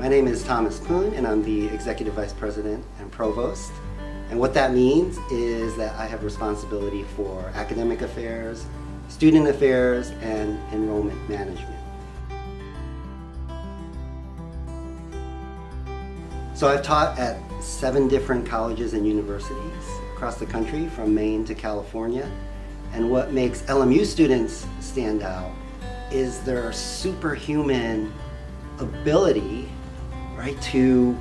My name is Thomas Poon, and I'm the Executive Vice President and Provost. And what that means is that I have responsibility for academic affairs, student affairs, and enrollment management. So I've taught at 7 different colleges and universities across the country, from Maine to California. And what makes LMU students stand out is their superhuman ability, right, to,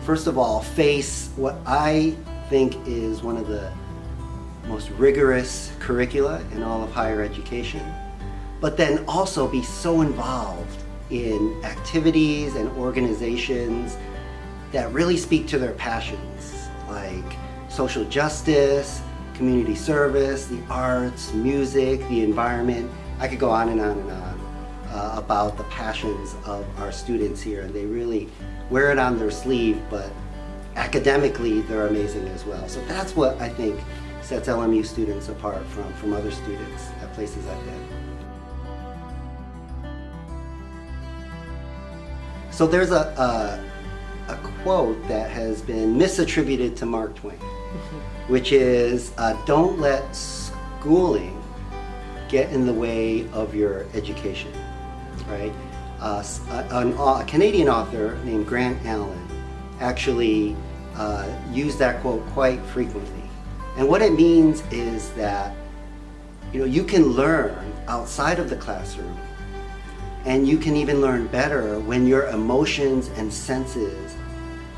first of all, face what I think is one of the most rigorous curricula in all of higher education, but then also be so involved in activities and organizations that really speak to their passions, like social justice, community service, the arts, music, the environment. I could go on and on and on about the passions of our students here, and they really wear it on their sleeve, but academically they're amazing as well. So that's what I think sets LMU students apart from other students at places I've been. So there's a quote that has been misattributed to Mark Twain, which is, don't let schooling get in the way of your education, right? A Canadian author named Grant Allen actually used that quote quite frequently. And what it means is that, you can learn outside of the classroom, and you can even learn better when your emotions and senses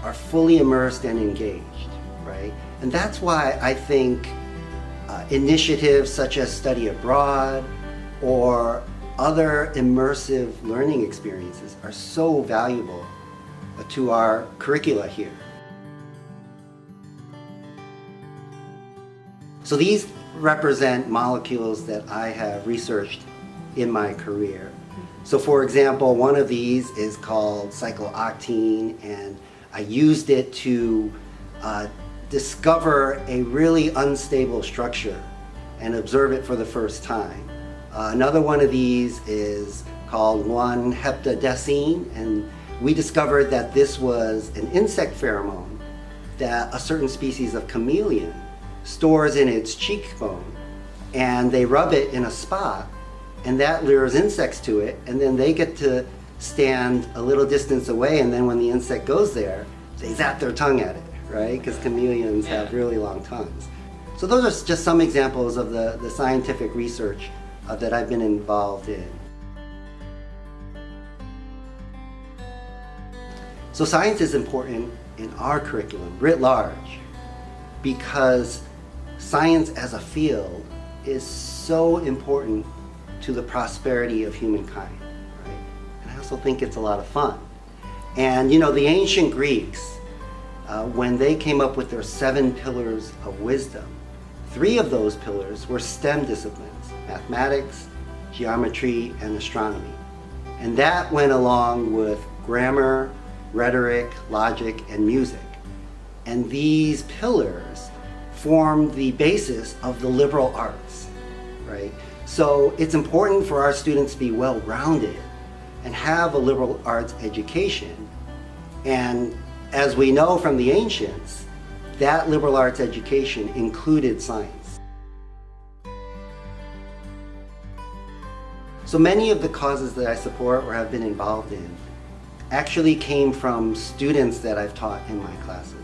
are fully immersed and engaged, right? And that's why I think initiatives such as study abroad or other immersive learning experiences are so valuable to our curricula here. So these represent molecules that I have researched in my career. So for example, one of these is called cyclooctene, and I used it to discover a really unstable structure and observe it for the first time. Another one of these is called 1-heptadecene, and we discovered that this was an insect pheromone that a certain species of chameleon stores in its cheekbone, and they rub it in a spot, and that lures insects to it, and then they get to stand a little distance away, and then when the insect goes there, they zap their tongue at it, right? Because chameleons have really long tongues. So those are just some examples of the scientific research that I've been involved in. So science is important in our curriculum, writ large, because science as a field is so important to the prosperity of humankind, right? And I also think it's a lot of fun. And the ancient Greeks, when they came up with their 7 pillars of wisdom, 3 of those pillars were STEM disciplines: mathematics, geometry, and astronomy. And that went along with grammar, rhetoric, logic, and music. And these pillars form the basis of the liberal arts, right? So it's important for our students to be well-rounded and have a liberal arts education. And as we know from the ancients, that liberal arts education included science. So many of the causes that I support or have been involved in actually came from students that I've taught in my classes.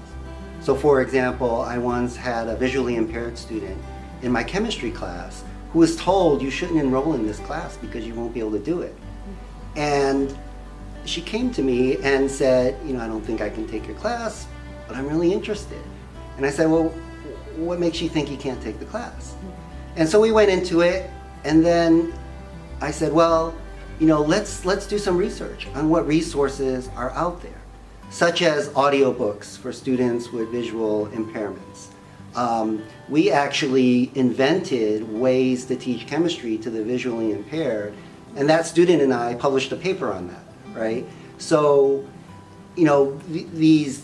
So for example, I once had a visually impaired student in my chemistry class who was told, you shouldn't enroll in this class because you won't be able to do it. And she came to me and said, I don't think I can take your class, but I'm really interested. And I said, well, what makes you think you can't take the class? And so we went into it, and then I said, well, let's do some research on what resources are out there, such as audiobooks for students with visual impairments. We actually invented ways to teach chemistry to the visually impaired, and that student and I published a paper on that, right? So, these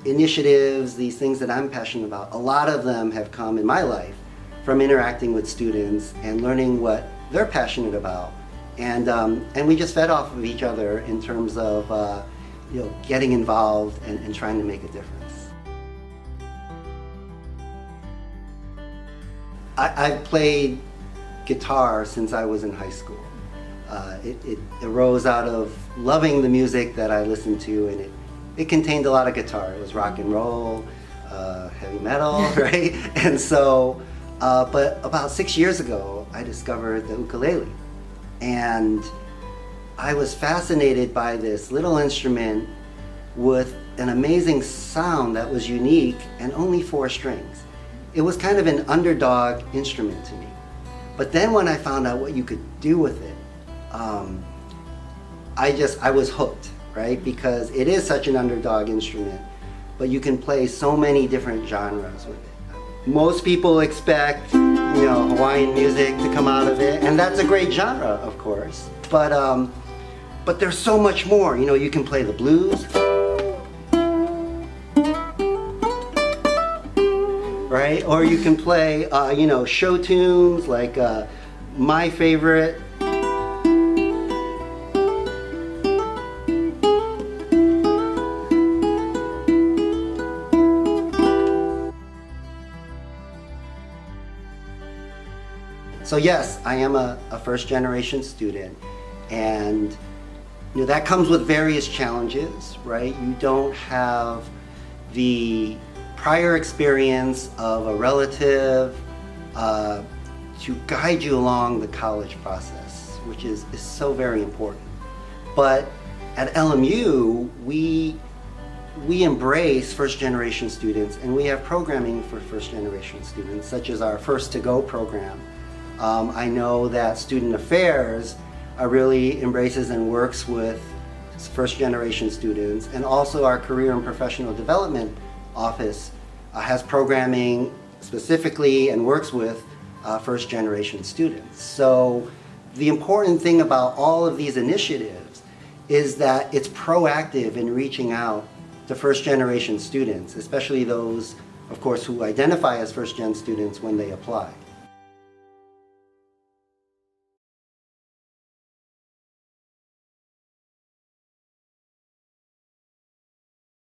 initiatives, these things that I'm passionate about, a lot of them have come in my life from interacting with students and learning what they're passionate about And we just fed off of each other in terms of getting involved and trying to make a difference. I've played guitar since I was in high school. It arose out of loving the music that I listened to, and it contained a lot of guitar. It was rock and roll, heavy metal, right? And so, but about 6 years ago, I discovered the ukulele. And I was fascinated by this little instrument with an amazing sound that was unique and only 4 strings. It was kind of an underdog instrument to me. But then when I found out what you could do with it, I was hooked, right? Because it is such an underdog instrument, but you can play so many different genres with it. Most people expect, Hawaiian music to come out of it, and that's a great genre, of course. But there's so much more. You can play the blues, right? Or you can play, show tunes like my favorite. So yes, I am a first-generation student, and that comes with various challenges, right? You don't have the prior experience of a relative to guide you along the college process, which is so very important. But at LMU, we embrace first-generation students, and we have programming for first-generation students, such as our First to Go program. I know that Student Affairs really embraces and works with first-generation students, and also our Career and Professional Development Office has programming specifically and works with first-generation students. So the important thing about all of these initiatives is that it's proactive in reaching out to first-generation students, especially those, of course, who identify as first-gen students when they apply.